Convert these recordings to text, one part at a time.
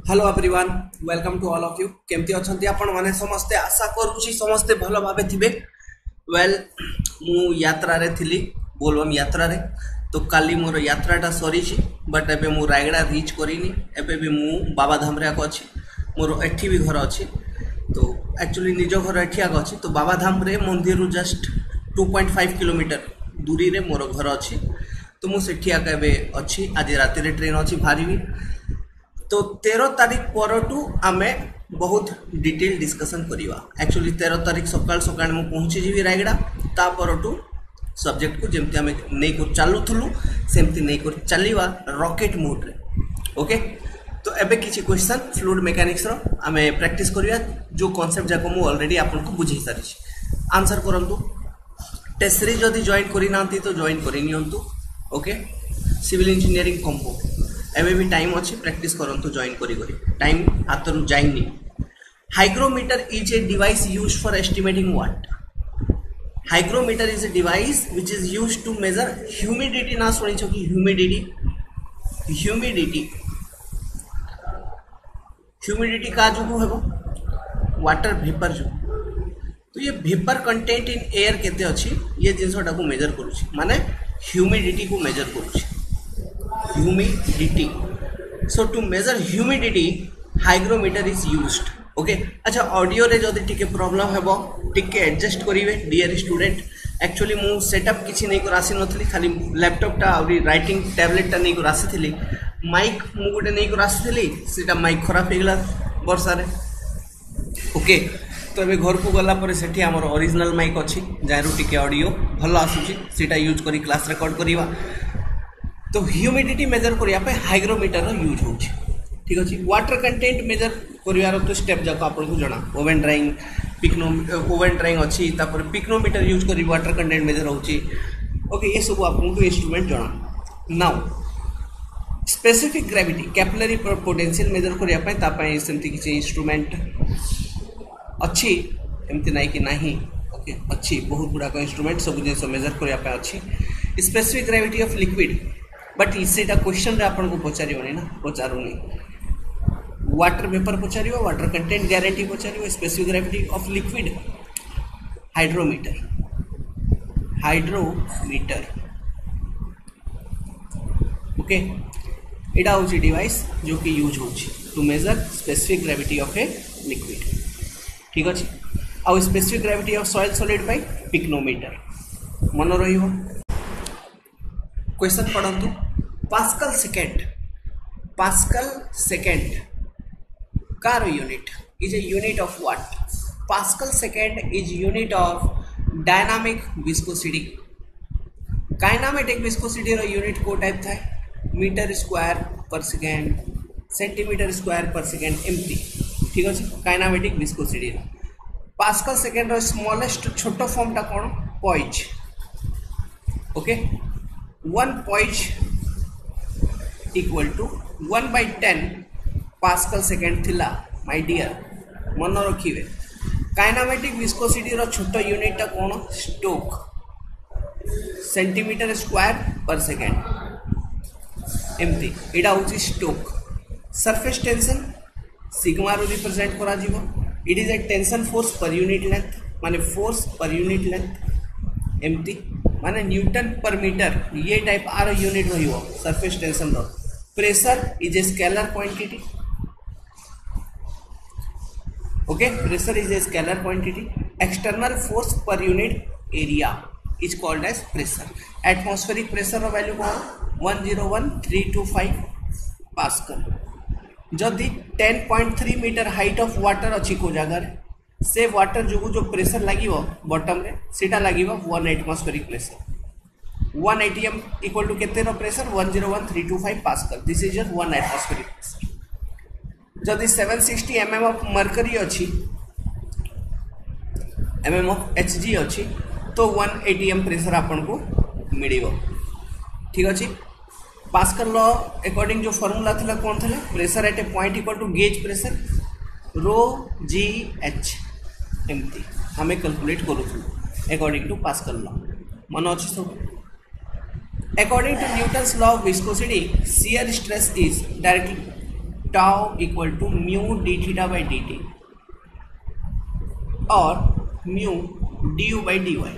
Hello everyone, welcome to all of you. केमती अच्छी आपण माने समस्ते? आशा करूची समस्ते भल भावे थिबे। वेल, मु यात्रा रे थिली, बोलबम यात्रा रे। तो काली मोर यात्राटा सरी बट एबे मु रायगड़ा रीच करिनी। एबे भी मु बाबा धाम रे अछि, मोर एठी भी घर अछि। तो एक्चुअली निज घर एठी आग अछि। तो बाबा धाम रे मंदिर रु जस्ट 2.5 किलोमीटर दूरी रे मोर घर अछि। तो मु सेठी आगे एबे अछि। आज राति रे ट्रेन अछि, भारीबी। तो 13 तारीख परटू आमे बहुत डिटेल डिस्कशन करिवा। एक्चुअली 13 तारीख सकाल सकाल मु पहुंची जीवी रायगड़ा। ता परटू सब्जेक्ट को जेमती आमे नै को चालू थलु सेमती नै को चलीवा रॉकेट मोड रे। ओके, तो एबे किछि क्वेश्चन फ्लूइड मैकेनिक्स रो आमे प्रैक्टिस करिया। जो कांसेप्ट जाको मु ऑलरेडी आपन को बुझाई सारी आंसर करंतु। टेस्ट सीरीज जदी जॉइन करि नांती तो जॉइन करि नियंतु। ओके, सिविल इंजीनियरिंग कंपो एबे भी टाइम अच्छी, प्रैक्टिस करंतु जॉइन करी टाइम हाथरू जाइनी। Hygrometer is a device used for estimating what? Hygrometer is a device which is used to measure humidity. ना सुनी छो कि ह्यूमिडिटी का जो हेबो वाटर वेपर जो। तो ये वेपर कंटेंट इन एयर केते अछि, ये जिनसटा को मेजर करूछि, माने ह्यूमिडिटी को major करूछि। humidity. So to measure humidity, hygrometer is used. Okay, अच्छा ऑडियो रे जदी टिके प्रॉब्लम हेबो टिके एडजस्ट करिवे डियर स्टूडेंट। एक्चुअली मु सेटअप किछि नै को रासि नथली, खाली लैपटॉप टा और राइटिंग टैबलेट टा नै को रासि थिली। माइक मु गोटे नै को रासि थिली, सेटा माइक खराब हेगला वर्षा रे। ओके, तो अबे घर को गला पर सेठी हमर ओरिजिनल माइक अछि, जायरु टिके ऑडियो भलो आसुची, सेटा यूज करी क्लास रिकॉर्ड करिवा। तो ह्यूमिडिटी मेजर करिया पे हाइग्रोमीटर रो यूज होछि। ठीक अछि। वाटर कंटेंट मेजर करिवार तो स्टेप जाको आपन को जणा। ओवन ड्राइंग, ओवन ड्राइंग अछि, तापर पिक्नोमीटर यूज करी वाटर कंटेंट मेजर होछि। ओके, ये सब आपन को इंस्ट्रूमेंट जणा। Now specific gravity, capillary potential measure करिया पे ता पे सेमति किछि इंस्ट्रूमेंट अछि, एमति नै कि नाही। ओके, अछि बहुत गुडा को इंस्ट्रूमेंट सब जे मेजर करिया पे अछि। Specific gravity of liquid, but इसेटा क्वेश्चन रे आपन को पचारियोनी ना, पचारुनी। वाटर वेपर पचारियो, वाटर कंटेंट गारंटी पचारियो, specific gravity of liquid hydrometer. Okay, एटा होची डिवाइस जो कि यूज होची to measure specific gravity of a liquid. ठीक अछि। आ specific gravity of soil solid by pycnometer मन रहियो। क्वेश्चन पढ़ंतु। पास्कल सेकेंड कार unit is a unit of what? Pascal second is unit of dynamic viscosity. Kinematic viscosity रो unit को type था metre square per second, centimetre square per second, एमपी। ठीक अछि। काइनेमेटिक विस्कोसिटी पास्कल सेकेंड रो smallest छोटो form टा कोन? Poise. Okay, 1 poise equal to 1/10 pascal second थिला माय डियर, मन रखिवे। काइनेमेटिक विस्कोसिटी रो छोटो यूनिट टा कोन? Stoke, centimetre square per second, एमती। एटा होची स्टोक। सरफेस टेंशन सिग्मा रो रिप्रेजेंट करा जीवो। It is A tension force per unit length, माने फोर्स पर यूनिट लेंथ, एमती माने न्यूटन पर मीटर। ये टाइप आर यूनिट रहिवो सरफेस टेंशन रो। Pressure is a scalar quantity. Okay, pressure is a scalar quantity. External force per unit area is called as pressure. Atmospheric pressure रो value कोन? 101325 pascal. जदि 10.3 metre height of water अछि को जगह से water जो pressure लागिवो bottom रे, सेटा लागिवो 1 atmospheric pressure. 1 atm equal to केते रो pressure? 101325 pascal. This is your 1 atmospheric pressure. जदि 760 mm ऑफ मर्करी अछि, mm ऑफ Hg अछि, तो 1 atm प्रेशर आपन को मिलिवो। ठीक अछि। पास्कल लॉ अकॉर्डिंग जो फार्मूला थिला कोन थिला? Pressure at a point equal to gauge pressure रो जी एच, एमती हमें कैलकुलेट करूथु अकॉर्डिंग टू पास्कल लॉ। मन अछि सब? According to Newton's law of viscosity, shear stress is directly tau equal to mu d theta by d t और mu d u by d y.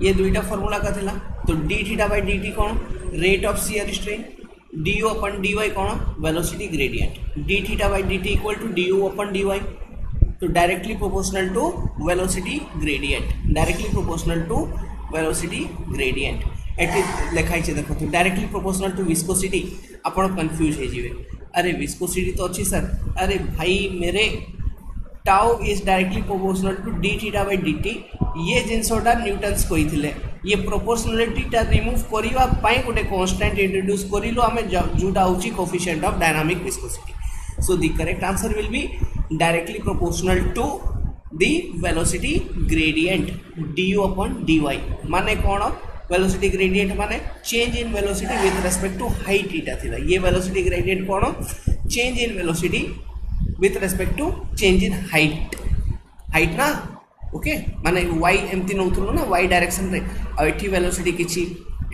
ये दुईटा formula का थिला। तो d theta by d t कौन rate of shear strain, d u upon d y कौन velocity gradient. D theta by d t equal to d u upon d y, तो directly proportional to velocity gradient, directly proportional to velocity gradient. एटी लिखाई देखो तो directly proportional to viscosity. आपण confuse हो जाइए, अरे विस्कोसिटी तो अच्छी सर, अरे भाई मेरे tau is directly proportional to d theta by d t. ये जिनसटा न्यूटन्स कही ये प्रोपोर्शनलिटीटा रिमूव करने गोटे कांस्टेंट इंट्रोड्यूस करूँ आम जोटा हूँ coefficient of dynamic viscosity. So the correct answer will be directly proportional to the velocity gradient d u upon d y. माने कौन वेलोसिटी ग्रेडियंट माने change in velocity with respect to height इटा थिला। ये वेलोसिटी ग्रेडियंट कौन change in velocity with respect to change in height, height ना okay माने y एमती नौथुलो ना वाई डायरेक्शन रे आ एठी वेलोसिटी किछि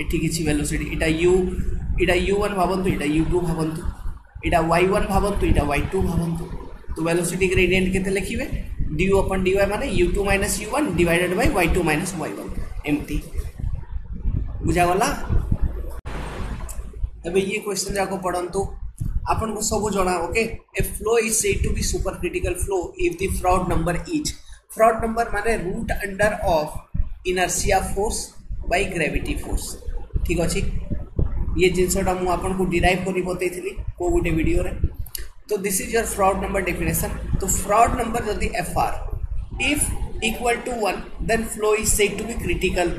एठी किछि वेलोसिटी इटा u1 भावंतु इटा u2 भावंतु इटा y1 भावंतु इटा y2 भावंतु। तो वेलोसिटी ग्रेडियंट केते लिखिबे du अपन dy माने u2 minus u1 divided by y2 minus y1 एमती बुझा गला। अबे ये क्वेश्चन जाको पढंतु आपन को सब जणा okay. A flow is said to be super critical flow if the Froude number is, Froude number माने root under of inertia force by gravity force. ठीक अछि, ये जिनसटा मु आपन को डिराइव करी बतैथिली को गुटे वीडियो रे। तो this is your Froude number definition. तो फ्रॉड नंबर जदि fr if equal to 1 then flow is said to be critical.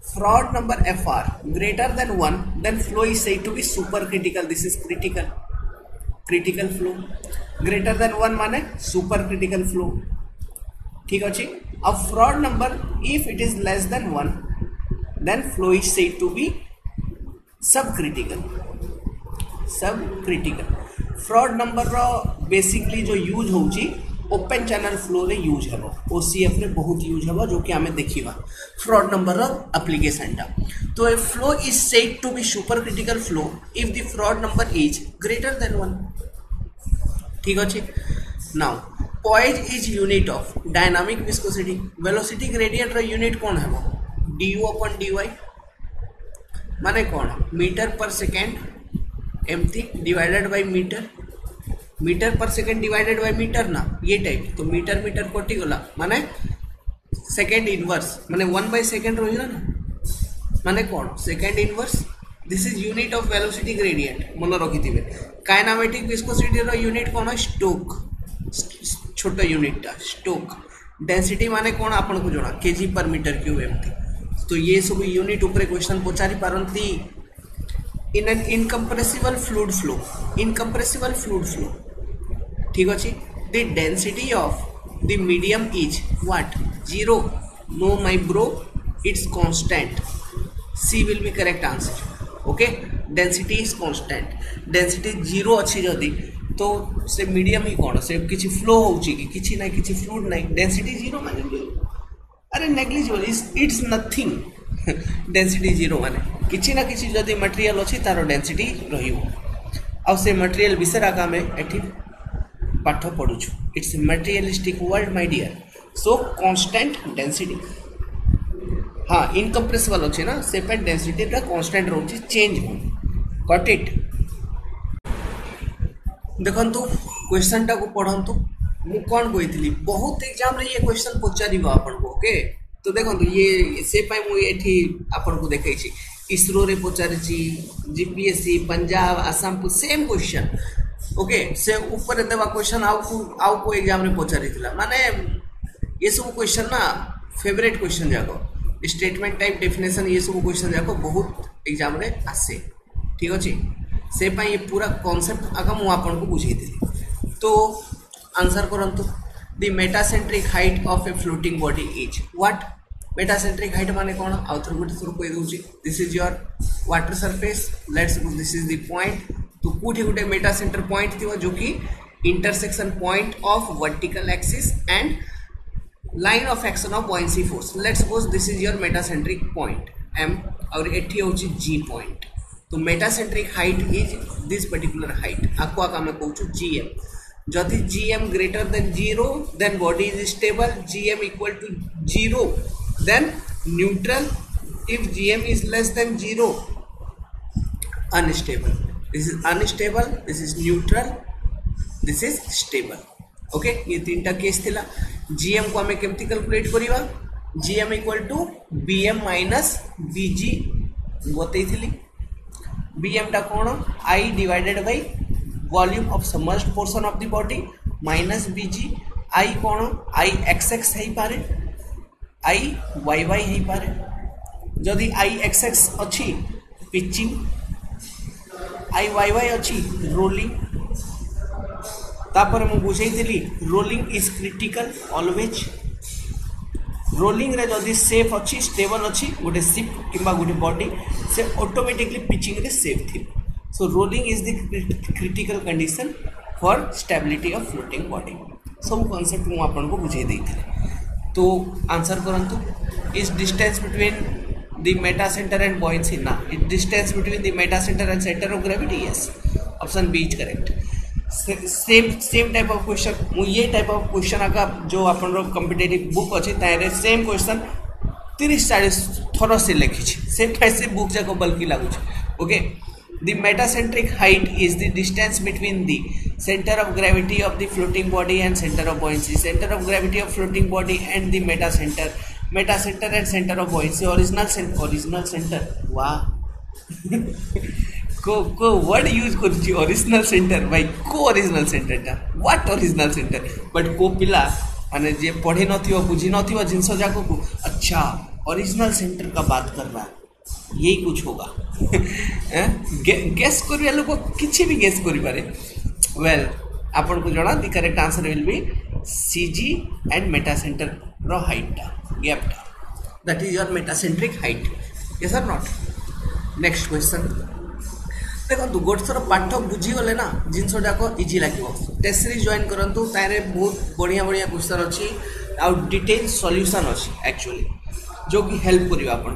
Froude number fr greater than 1 then flow is said to be super critical. This is critical flow. greater than 1 माने super critical flow। ठीक अच्छे। अब Froude number if it is less than 1 then flow is said to be subcritical. Froude number रो basically जो use होउची open channel flow रे use हेबो, OCF रे बहुत यूज हेबो जो कि हमें देखिबा फ्रॉड नंबर रो एप्लीकेशन टा। तो a flow is said to be super critical flow if the Froude number is greater than 1। ठीक अच्छे। Now poise is unit of dynamic viscosity. Velocity gradient रो यूनिट कौन है du अपन dy माने कौन metre पर सेकेंड एमती डिवाइडेड बाय मीटर पर सेकेंड डिवाइडेड बाय मीटर ना ये टाइप। तो मीटर कटि गला माने सेकेंड इनवर्स माने 1 बाय सेकेंड रहिला ना माने कौन second inverse. This is unit of velocity gradient मन रखिथिबे। काइनेमेटिक विस्कोसिटी रो यूनिट कौन स्टोक, छोट यूनिट टा स्टोक। डेंसिटी माने कौन आपन को जणा केजी पर मीटर क्यूब एमती। तो ये सब यूनिट ऊपर क्वेश्चन पचारि पारंती। In an incompressible fluid flow ठीक अच्छे। The density of the medium is what 0। No my bro it's constant. C will be correct answer okay. Density is constant. Density 0 अच्छी जदि तो से मीडियम ही कौन से किसी फ्लो होउची कि किसी ना किसी फ्लूइड ना डेंसिटी 0 माने अरे नेग्लिजिबल इट्स नथिंग। डेंसिटी 0 माने किसी ना किसी जदि मटेरियल अच्छी तार डेंसिटी रहिबो आ से मटेरियल विषय आगे आम एठी पाठ पढ़ुछु। It's materialistic world my dear. So constant density हाँ इनकम्प्रेसिबल अच्छे ना सेपेंट डेंसिटी कांस्टेंट रोचे चेंज हो गॉट इट। देखंतु क्वेश्चन टा को पढ़ंतु मु कौन कही बहुत एग्जाम रे ये क्वेश्चन पचार आपन को ओके। तो देखो ये से पाई मु एठी आपन को देखै छी इसरो रे पचारि छी जीपीएससी पंजाब आसाम को सेम क्वेश्चन ओके। से ऊपर देवा क्वेश्चन आउ को एग्जाम रे पचारि थिला माने ये सब क्वेश्चन ना फेवरेट क्वेश्चन जाको स्टेटमेंट टाइप डेफिनेशन ये सब क्वेश्चन जाको बहुत एग्जाम रे आसे। ठीक अछि से पाई ये पूरा कांसेप्ट आगा मु आपन को बुझै थी। तो आंसर करंतु the metacentric height of a floating body is what. Metacentric height माने कौन आउ थोर गोटे थोर कहि दउची this is your water surface let's suppose this is the point. तो कोठी गोटे मेटासेंटर पॉइंट थिबो जो कि intersection point of vertical axis and line of action of buoyancy force. Let's suppose this is your metacentric point M और एठी होची G point. तो metacentric height is this particular height आपको आम कहूँ जीएम जदि GM greater than 0 then body is stable GM equal to 0 then neutral if gm is less than 0 unstable this is unstable this is neutral this is stable okay ये तीनटा case थिला gm को हमें केमती calculate करिवा gm equal to bm minus bg बतैथिली bm टा कोन I divided by volume of submerged portion of the body minus bg I कोन I xx है पारे I yy है पारे जदि I xx अच्छी पिचिंग I yy अच्छी रोलिंग तापर मु बुझेइली rolling is critical always rolling रे जदि सेफ अच्छी स्टेबल अच्छी गोटे शिप किंबा गोटे बॉडी से ऑटोमेटिकली पिचिंग रे सेफ थी so rolling is the critical condition for stability of floating body सब कॉन्सेप्ट मु आपन को बुझे देइथि तो आंसर करंतु is distance between the meta center and buoyancy na it distance between the meta center and center of gravity yes option B is correct same type of question मु ये type of question आका जो अपन रो competitive book अछि तारे same question 30-40 thorough से लिखि छी same type book जाको बल्कि लागु छी okay the metacentric height is the distance between the center of gravity of the floating body and center of buoyancy center of gravity of floating body and the meta center and center of buoyancy original center wow को word use करूची original centre भाई को original centre टा what original centre but को पिला माने जे पढ़े नथियो बुझी नथियो जिंस जाको को अच्छा ओरिजिनल सेंटर का बात कर रहा यही कुछ होगा गेस करिया लोग किछि भी गेस करि पारे वेल आपन को जणा the correct answer will be CG and metacentre रो हाइट टा गैप टा that is your metacentric height yes और नॉट नेक्स्ट क्वेश्चन देखो गोटे थर पाठ बुझी गले ना जिनस जाक इजी लगे टेस्ट सीरीज जॉइन करंतु तारे बहुत बढ़िया बढ़िया क्वेश्चन अच्छी आउ डिटेल सॉल्यूशन अच्छी एक्चुअली जो कि हेल्प करियो आपन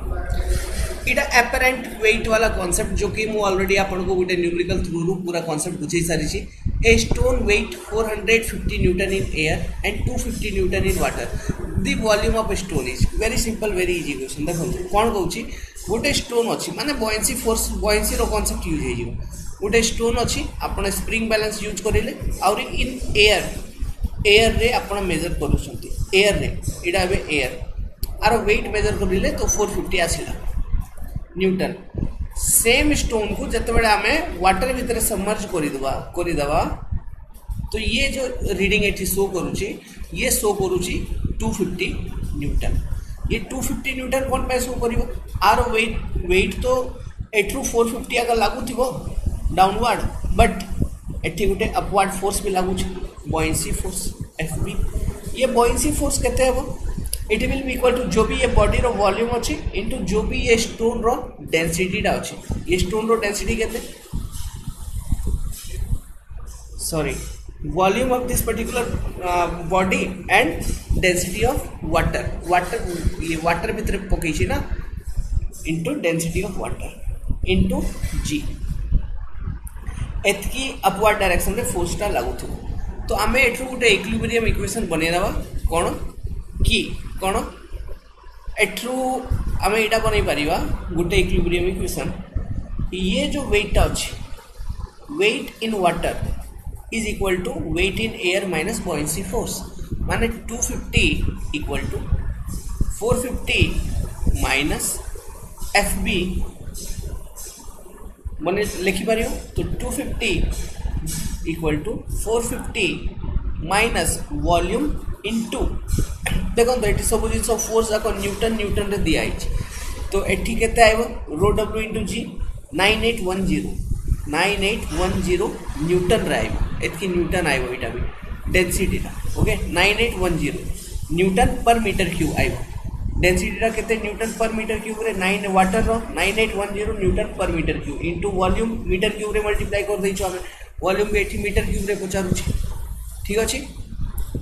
इटा एपरेंट वेट वाला कॉन्सेप्ट जो कि मु ऑलरेडी आपन को गोटे न्यूमेरिकल थ्रू रू पूरा कॉन्सेप्ट बुझी सारी छी a stone weight 450 newton in air and 250 newton in water the volume of stone is very simple very easy question देखो कौन कहूँ गोटे स्टोन अच्छी माने बॉयंसी फोर्स बॉयंसी रो कॉन्सेप्ट यूज हो गोटे स्टोन अच्छी आपन स्प्रिंग बैलेंस यूज करेले और इन एयर रे आपन मेजर करूछंती एयर रे इडा बे एयर आरो वेट मेजर करिले तो 450 आसिला न्यूटन सेम स्टोन को जते बेले हमें वाटर भीतर सबमर्ज करि दवा तो ये जो रीडिंग एठी शो करूची ये शो करूची 250 न्यूटन ये 250 न्यूटन कौन पे शो करिवो आरो वेट तो एठरू 450 अगर लागू थिबो डाउनवर्ड बट एठी गुटे अपवर्ड फोर्स भी लागू छ बॉयंसी फोर्स एफबी ये बॉयंसी फोर्स केते हेबो it will be equal to जो भी ये बॉडी रो वॉल्यूम अछि इनटू जो भी ये स्टोन रो डेंसिटी टा अछि ये स्टोन रो डेंसिटी केते sorry volume of this particular body and density of water ये वाटर भीतर पकई छी ना into density of water into g एतकी अपवर्ड डायरेक्शन रे फोर्स टा लागु थो तो आमे एठू गुटे इक्विलिब्रियम इक्वेशन बनै दबा कोन की कौन एठू आम यहाँ बन पारिबा गोटे इक्विलिब्रियम इक्वेशन ये जो वेट अच्छी weight in water is equal to weight in air minus buoyancy force माने 250 equal to 450 minus F B मन लिखिपर तो 250 equal to 450 minus volume into देखो ये सब जिन फोर्स जाक न्यूटन रे दिया तो एठी केते आइबो रो डब्ल्यू इनटू जी 9810 न्यूटन रे आइबो एतकी न्यूटन आइबो इटा भी डेंसिटी टा okay 9810 newton per metre cube आइबो डेंसिटी टा केते न्यूटन पर मीटर क्यूब रे 9 वाटर रो 9810 newton per metre cube into volume metre cube रे मल्टीप्लाई कर दैछो हमें वॉल्यूम के एठी मीटर क्यूब रे पचारू छी ठीक अछि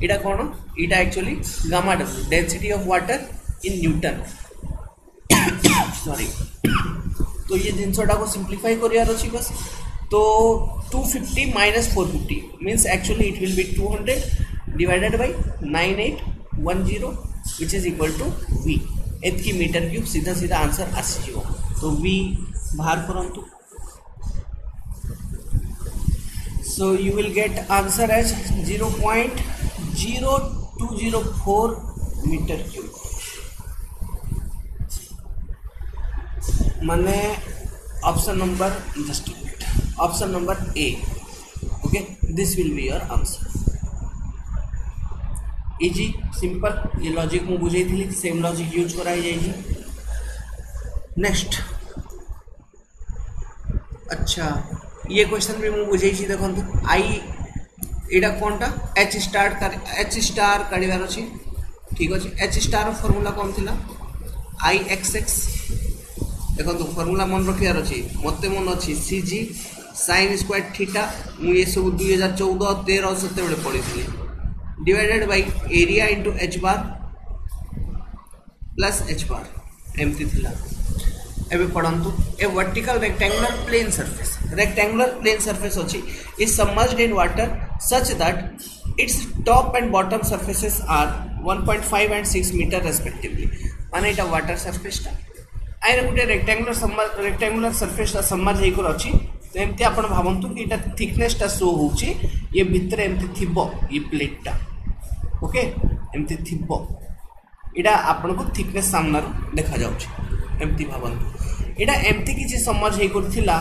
इटा कौन इटा actually gamma W density of water in newton sorry तो ये जिनसटा को सिंप्लीफाई करियार अछि बस। तो 250 minus 450 means actually it will be 200 divided by 9810 which is equal to v। एतकी मीटर क्यूब सीधा सीधा आंसर आसी। तो v बाहर करंतु। So you will get answer as 0.0204 meter cube. माने option number just option number A. Okay, this will be your answer. Easy, simple. ये logic मु बुझे थी, सेम लॉजिक यूज कराई जाएगी। नेक्स्ट, अच्छा ये क्वेश्चन भी मुझे बुझे देखो आई एटा कौनटा एच स्टार काढ़ार अच्छी। ठीक अच्छे एच स्टार फर्मूला कौन थी आई एक्स एक्स देखो फर्मूला मन रखार अच्छी मत मन अच्छी C G sine square theta मुझे सब 2014 13 से पढ़ी थी divided by area into h bar plus h bar एमती थिला। एबे पढ़ंतु a vertical rectangular plane surface अच्छी is submerged in water such that its top and bottom surfaces are 1.5 and 6 metre respectively. माने इटा वाटर सरफेसटा आइरे गुटे रेक्टेंगुलर सरफेसटा सबमर्ज होकर अच्छी। तो एमती आपण भावंतु कि इटा थिकनेसटा शो होची ये भितर एमती थिबो ये प्लेटटा। ओके एमती थिबो इटा आपण को थिकनेस सामना देखा जाउची एमती भावंतु। इटा एमती किसी समझ होता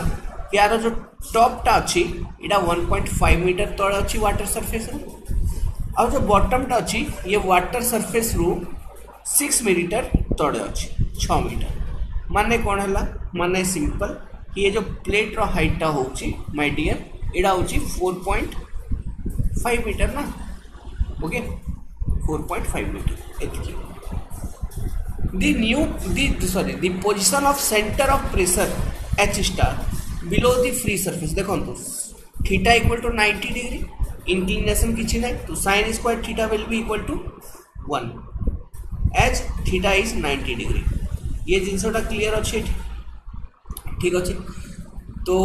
कि यार जो टॉपटा अच्छी इटा 1.5 मीटर तले अच्छी वाटर सरफेस और जो बॉटमटा अच्छी ये वाटर सरफेस रु 6 मीटर तले अच्छी 6 मीटर। माने कौन है माने सिंपल कि ये जो प्लेट रो हाइटा होची माय डियर इटा होची 4.5 मीटर ना। ओके 4.5 मीटर एतकी। The position of center of pressure H star below the free surface देखो तो theta equal to 90 degree inclination किसी ना तो sine square theta will be equal to 1 as theta is 90 degree. ये जिनसटा clear अच्छे ठीक अच्छे। तो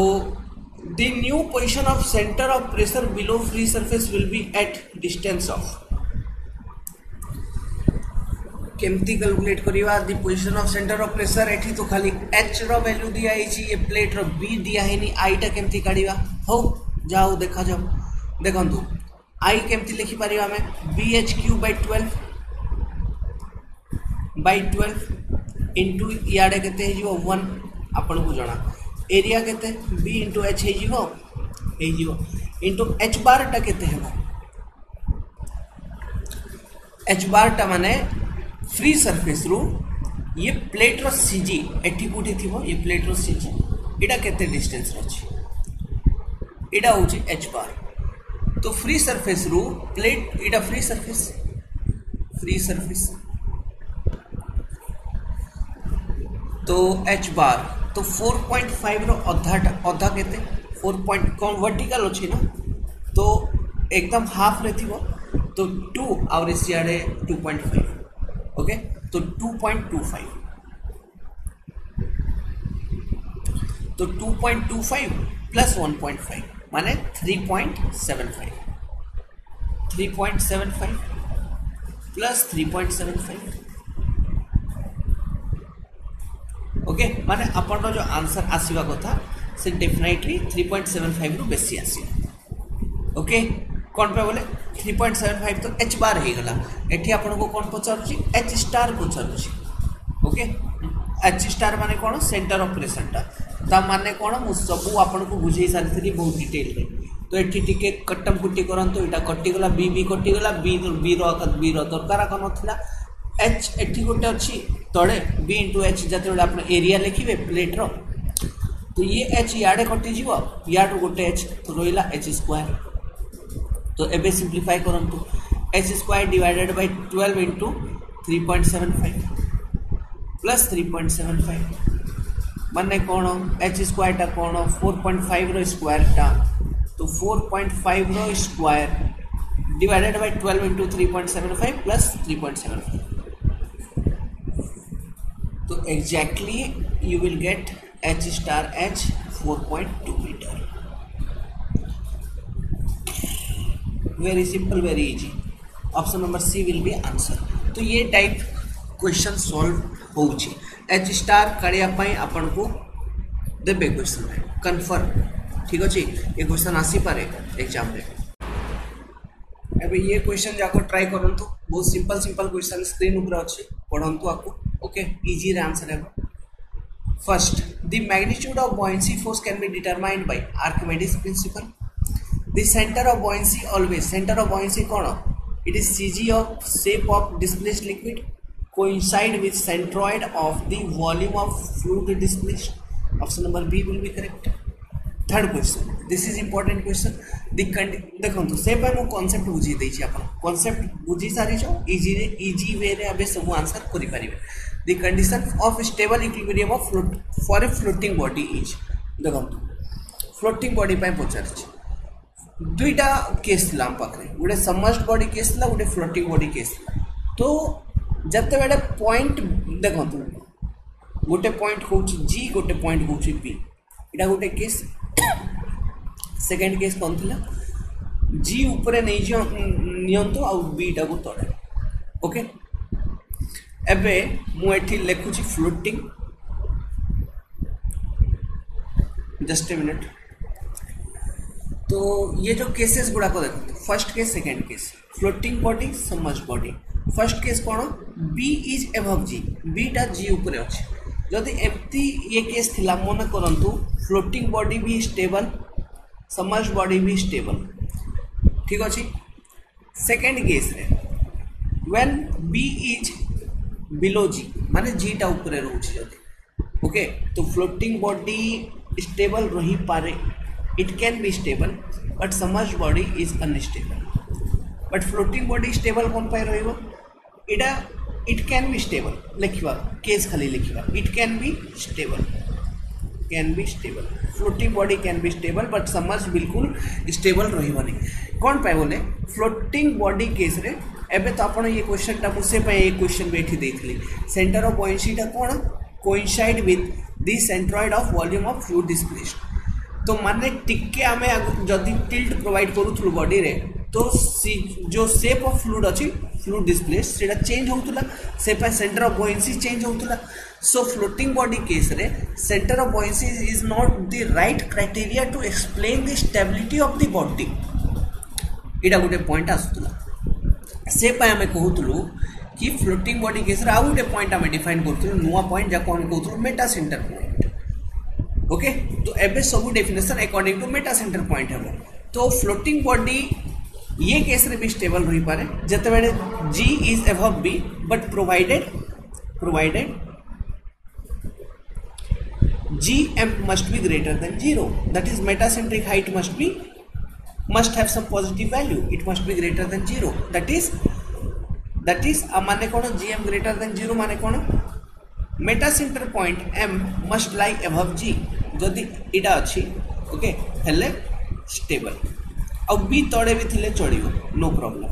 the new position of centre of pressure below free surface will be at distance of केमती कैलकुलेट करिवा the position of centre of pressure एठी तो खाली एच रो वैल्यू दिया आइछि ये प्लेट रो बी दिया है नी आई टा केमती काढिवा हो जाओ देखा जाओ देखंतु आई केमती लिखि परिवा हमें bh³/12 इनटू याडे केते हे जीवो 1 आपन को जणा एरिया केते b इनटू h हे जीवो इनटू h बार टा केते हेबो h बार टा माने फ्री सरफेस रु ये प्लेट रो सीजी एठी कोठी थिबो ये प्लेट रो सीजी इडा केते डिस्टेंस अछि इडा होची h बार। तो फ्री सरफेस रु प्लेट इडा फ्री सरफेस तो h बार तो 4.5 रो अधा केते 4 पॉइंट कौन वर्टिकल अछि ना तो एकदम हाफ रे थिबो तो 2 और सियाडे 2.5 ओके तो 2.25 तो 2.25 प्लस 1.5 माने 3.75 प्लस 3.75 ओके माने अपन जो आंसर आसीबा कथा से डेफिनेटली 3.75 रु बेसी आसी। ओके कौन पे बोले 3.75 तो h बार हो गला एठी आपन को कौन पचारुची h स्टार पचारुची। ओके h स्टार माने कौन सेंटर ऑफ प्रेशर ता माने कौन मु सब आपन को बुझेई सारथि बहुत डिटेल रे। तो एठी टिके कट्टम कुट्टी करंतो एटा कट्टी गला b कट्टी गला b रो दरकार का नथिला h एठी गोटे अछि तळे b * h जते आपण एरिया लिखिबे प्लेट रो तो ये h याडे कट्टी जीवो याडो गोटे h तो रोइला h²। तो एबे सिंप्लीफाई करंतु h² divided by 12 into 3.75 plus 3.75 माने कौन h² टा कौन 4.5 रो स्क्वायर टा तो 4.5 रो square divided by 12 into 3.75 plus 3.75 तो exactly you will get h star h 4.2 metre. Very simple, very easy. Option number C will be answer. तो ये टाइप क्वेश्चन सॉल्व होउची। एच स्टार काढ़िया पाई आपन को देबे क्वेश्चन कन्फर्म, ठीक अच्छे। ये क्वेश्चन आसी पारे एग्जाम रे। एबे ये क्वेश्चन जाको ट्राई करंतु, बहुत सिंपल सिंपल क्वेश्चन स्क्रीन ऊपर अछि, पढंतु आपको। ओके, इजी रे आंसर है। First, the magnitude of buoyancy force can be determined by Archimedes principle. The center of buoyancy always, center of buoyancy कौन? It is CG of shape of displaced liquid coincide with centroid of the volume of fluid displaced. Option number B will be correct. Third question, this is important question. The देखो से मु concept बुझी देछि, आपन concept बुझी सारी छो, easy way रे अबे सब आंसर करि परिबे। The condition of stable equilibrium of float for a floating body is, देखो फ्लोटिंग बॉडी पे पचार छी दुईटा केस थिला हम पाखरे, गोटे सबमर्ज्ड बॉडी केस थिला, गोटे फ्लोटिंग बॉडी केस थिला। तो जते बेडे पॉइंट देखो गोटे पॉइंट कहूची जी, गोटे पॉइंट कहूची बी, इटा गोटे केस। सेकेंड केस कौन थिला, जी ऊपर नहीं नियंतु आ बी टा को तळे। ओके, एबे मु एठी लिखुची फ्लोटिंग, जस्ट ए मिनट। तो ये जो केसेस गुड़ा को देखो, first case second case, floating body submerged body. First case कौन, B is above G, B टा जी ऊपर अछि। जदि एमती ये केस थिला मन करंतु, फ्लोटिंग बॉडी भी स्टेबल, सबमर्ज्ड बॉडी भी स्टेबल, ठीक अछि। सेकेंड केस रे व्हेन बी इज बिलो जी, माने जी टा ऊपर रहउछि जदि, ओके, तो फ्लोटिंग बॉडी स्टेबल रही पारे, it can be stable, but submerged body is unstable. But floating body stable कौन पाए रहिबो, इटा इट कैन बी स्टेबल लिखिबा, केस खाली लिखिबा, it can be stable, can be stable. Floating body can be stable, but submerged बिल्कुल स्टेबल रहिबनी। कौन पाए बोले, फ्लोटिंग बॉडी केस रे एबे तो आपण ये क्वेश्चन टा मुसे पे एक क्वेश्चन बैठी देथली, सेंटर ऑफ buoyancy टा कोन coincide with the centroid of volume of fluid displaced. तो माने टिके आमे जदि टिल्ट प्रोवाइड करूथलु बॉडी रे, तो जो शेप ऑफ फ्लूइड अछि फ्लूइड डिस्प्लेस्ड सेटा चेंज होउतला, से पे सेंटर ऑफ buoyancy चेंज होउतला। सो फ्लोटिंग बॉडी केस रे centre of buoyancy is not the right criteria to explain the stability of the body, इटा गोटे पॉइंट आसुतला। से पे आमे कहूतलु कि फ्लोटिंग बॉडी केस रे आउ गोटे पॉइंट आमे डिफाइन करथुलु, नुवा पॉइंट जा कोन कहूतलु मेटा सेंटर पॉइंट। ओके, तो एबे सब definition according to metacentre point हेबो। तो फ्लोटिंग बॉडी ये केस रे भी स्टेबल रही पारे जते बेले G is above B, but provided gm must be greater than 0, that is metacentric height must have some positive value, it must be greater than 0, that is माने कोन gm greater than 0 माने कोन, मेटासेंटर point m must lie above g, जदि इडा अछि okay हेले stable, आ B तळे भी थिले चढ़ियो no problem,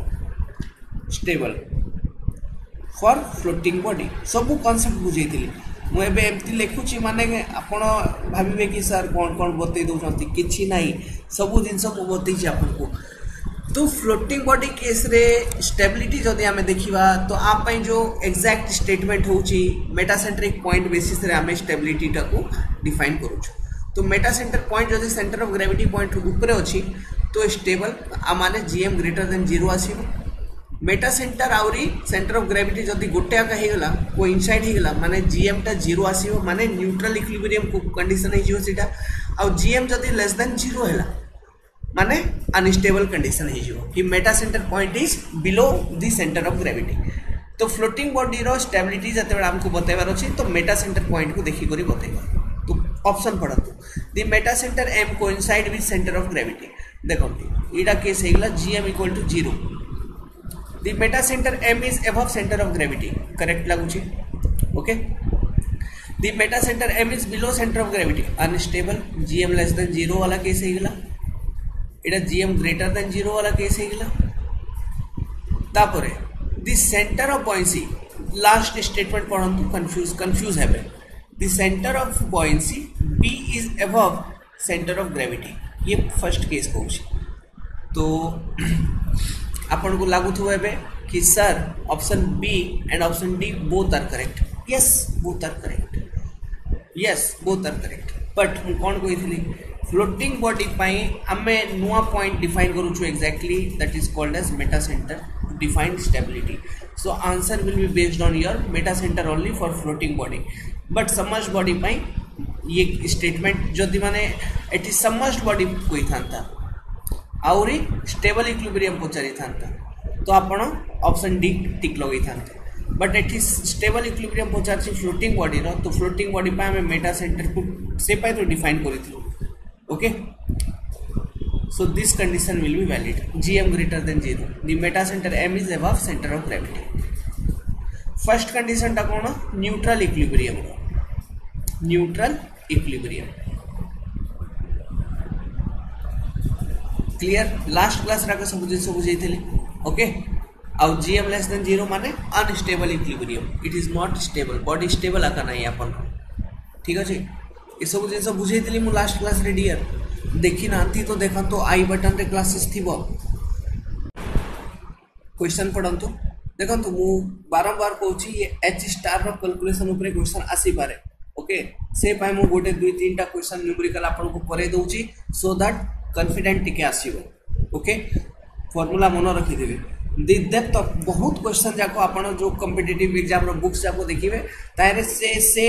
stable for floating body. सब कांसेप्ट बुझेइतिली मु एबे एमती लिखुची, माने आपण भाबिबे कि सर कोन कोन बतै दउछंती, किछि नाही, सब जिंस मु बतैछि आपनको। तो फ्लोटिंग बॉडी केस रे स्टेबिलिटी जदि आमे देखिबा, तो आप पई जो एग्जैक्ट स्टेटमेंट होउची मेटासेंट्रिक पॉइंट बेसिस रे आमे स्टेबिलिटी टा को डिफाइन करूछु। तो मेटासेंटर पॉइंट जदि सेंटर ऑफ ग्रेविटी पॉइंट ऊपर अछि तो स्टेबल, आ माने जीएम ग्रेटर देन 0 आसीबो। मेटा सेंटर आउरी सेंटर ऑफ ग्रेविटी जदि गोटे आका हेगला कोइंसाइड हेगला, माने जीएम टा 0 आसीबो, माने न्यूट्रल इक्विलिब्रियम कंडीशन हे जिवो सेटा। आ जीएम जदि लेस देन 0 हैला माने अनस्टेबल कंडीशन हे जिवो कि Meta centre point is below the centre of gravity. तो फ्लोटिंग बॉडी रो स्टेबिलिटी जते बेला हमको बतेबार अछि, तो मेटा सेंटर पॉइंट को देखि करी बतेबा। तो ऑप्शन पढतो, the metacentre M coincide with centre of gravity. देखो इडा केस हेगला GM equal to 0, the metacentre M is above centre of gravity, correct लागुची। Okay, the metacentre M is below centre of gravity, unstable, GM less than 0 वाला case हेगला, इडा GM greater than 0 वाला case हेगला। तापरे the centre of buoyancy, last statement पढंतु, confuse हेबे। The centre of buoyancy B is above centre of gravity ये first case कहूँ तो आपन को लागुथु एबे कि sir option B and option D both are correct yes both are correct but मु कौन कही फ्लोटिंग बॉडी पाई आमे नुआ पॉइंट डिफाइन करूछु exactly that is called as metacentre to define stability so answer will be based on your metacentre only for floating body but submerged body पाई ये statement जदि माने eighty submerged body कोई थांता आउरी stable equilibrium पचारि थांता तो आपण option D tick लगई थांते but एटी स्टेबल इक्विलिब्रियम पचारि फ्लोटिंग बॉडी रो तो फ्लोटिंग बॉडी पाई हमें मेटा सेंटर को से पाई तो डिफाइन करिथु okay so this condition will be valid gm greater than 0 the meta center m is above center of gravity first condition ta cone neutral equilibrium clear last class रा सब बुझेइथिले okay आउ gm less than 0 माने unstable equilibrium it is not stable body stable आका नहीं अपन ठीक अछि ये सब जिन बुझेइथिले मु लास्ट क्लास रे डियर देखी नांती तो देखा तो आई बटन रे क्लासेस थिबो क्वेश्चन पढंतु देखंतु मु बारंबार कहूची ये एच स्टार रो कैलकुलेशन ऊपर क्वेश्चन आसी पारे ओके से पाए मु गोटे 2-3 टा क्वेश्चन न्यूमेरिकल आपन को करे दउची सो दैट कॉन्फिडेंट टिके आसीबो ओके फार्मूला मन रखी देबे दी डेप्थ ऑफ बहुत क्वेश्चन जाको आपण जो कॉम्पिटिटिव एग्जाम रो बुक्स जाको देखिबे तारे से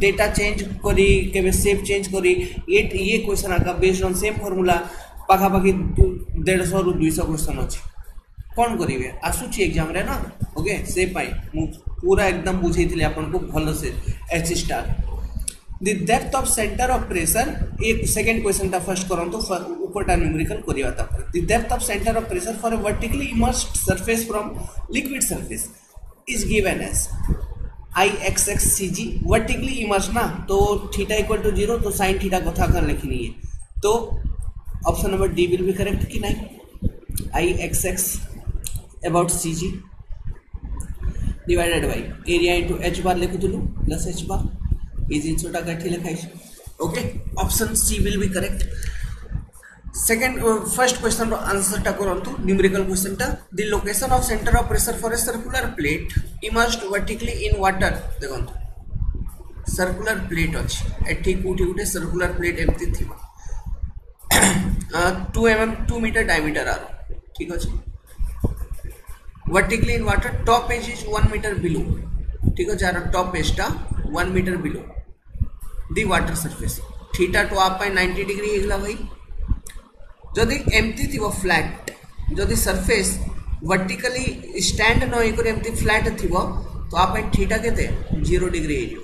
डेटा चेंज करी केबे सेव चेंज करी ये क्वेश्चन आका बेस्ड ऑन सेम फार्मूला पाखा पाखी 150 रु 200 क्वेश्चन अछि कोन करिवे आसुची एग्जाम रे ना ओके से पाई मु पूरा एकदम बुझेइथिले आपण को भलो से H star the depth of centre of pressure एक सेकंड क्वेश्चन ता फर्स्ट करंतु ऊपर टा न्यूमेरिकल करिवा ता the depth of centre of pressure for a vertically immersed surface from liquid surface is given as IXXCG vertically immersed ना तो theta equal to 0 तो sin थीटा कथा कर लिखनी है तो option number D will be correct कि नहीं IXX about CG divided by area into h bar लिखुतलु प्लस h बार ये जिनसोटा काठी लिखाई okay option C will be correct second first question रो आंसर टा करंतु न्यूमेरिकल क्वेश्चन टा the location of centre of pressure for a circular plate immersed vertically in water देखंतु सर्कुलर प्लेट अछि एठी कोठी गुटे सर्कुलर प्लेट एमती थिबा 2 mm 2 मीटर डायमीटर आरो ठीक अछि vertically in water top edge is 1 metre below ठीक अछि आरो टॉप एज टा 1 metre below the water surface theta तो आप 90 डिग्री हेगला भाई जदि एमती थिबो फ्लैट जदि सरफेस वर्टिकली स्टैंड न होई कर एमती फ्लैट थिबो तो आप थीटा केते 0 डिग्री हे जो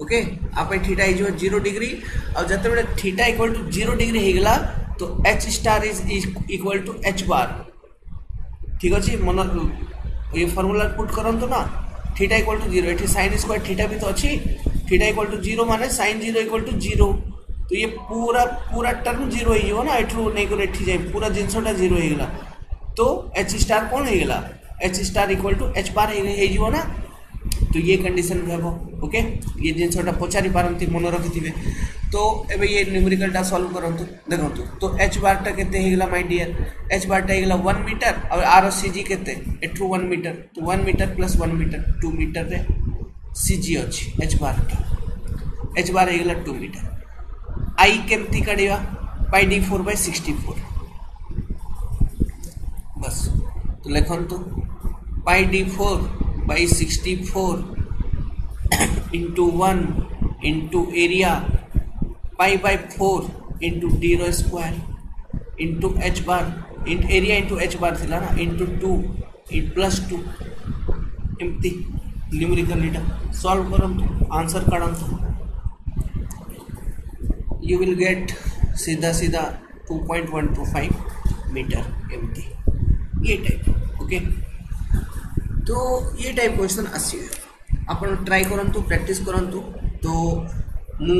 ओके आप थीटा हे जो 0 डिग्री और जते बेले थीटा इक्वल टू 0 डिग्री हेगला तो h star is equal to h bar ठीक अछि मन ये फार्मूला पुट करंतो ना थीटा इक्वल टू 0 एठी sin स्क्वायर थीटा भी तो अछि थीटा इक्वल टू 0 माने sin 0 इक्वल टू 0 तो ये पूरा टर्म 0 हे जो ना एठू नै को एठी जाय पूरा जिंसोटा 0 हे गेला तो h स्टार कोन हे गेला h star equal to h bar हे जो ना तो ये कंडीशन रहबो ओके ये जिंसोटा पचारि पारंती मन रखिथिबे तो एबे ये न्यूमेरिकल टा सॉल्व करंतु देखंतु तो h बार टा केते हे गेला माय डियर h बार टा हे गेला 1 मीटर और r cg केते एठू 1 मीटर तो 1 मीटर प्लस 1 मीटर 2 मीटर रे cg अछि h बार टा h बार हे गेला 2 मीटर I केमती काढिवा पाई d4 by 64 बस तो लिखंतु पाई d4 by 64 into 1 into area pi by 4 into d rho square into h bar into area into h bar थिला ना into 2 it plus 2 एमती न्यूमेरिकल डेटा सॉल्व करंतु answer काढंतु you will get सीधा 2.125 metre एमती ये type okay तो ये type question आसी आपण ट्राई करंतु प्रैक्टिस करंतु तो मु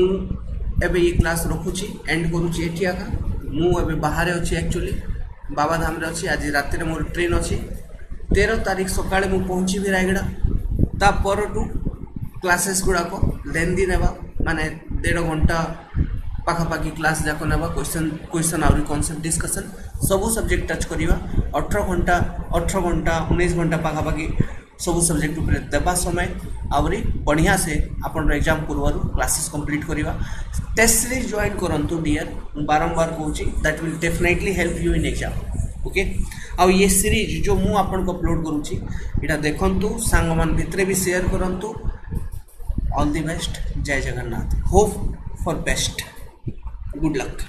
एबे ये क्लास रखुची एंड करूची एठी आका मु एबे बाहर अछि एक्चुअली बाबा धाम रे अछि आज रात रे मोर ट्रेन अछि 13 तारिख सकाळे मु पहुंची भी रायगड़ा ता परटू क्लासेस गुडा को लेंदी नेबा माने 1.5 घंटा पाखापाखी क्लास जाक नेबा क्वेश्चन आउरी कॉन्सेप्ट डिस्कशन सबू सब्जेक्ट टच करिवा 18 घंटा 19 घंटा पाखापाखी सबू सब्जेक्ट ऊपर देबा समय आउरी बढ़िया से आपन एग्जाम पूर्व क्लासेस कंप्लीट करिवा टेस्ट सीरीज ज्वाइन करंतु डियर बारंबार कहूची that will definitely help you in exam okay आ ये सीरीज जो मु आपन को अपलोड करूची एटा देखंतु सांग मान भितरे भी शेयर करंतु ऑल द बेस्ट जय Jagannath hope for best good luck.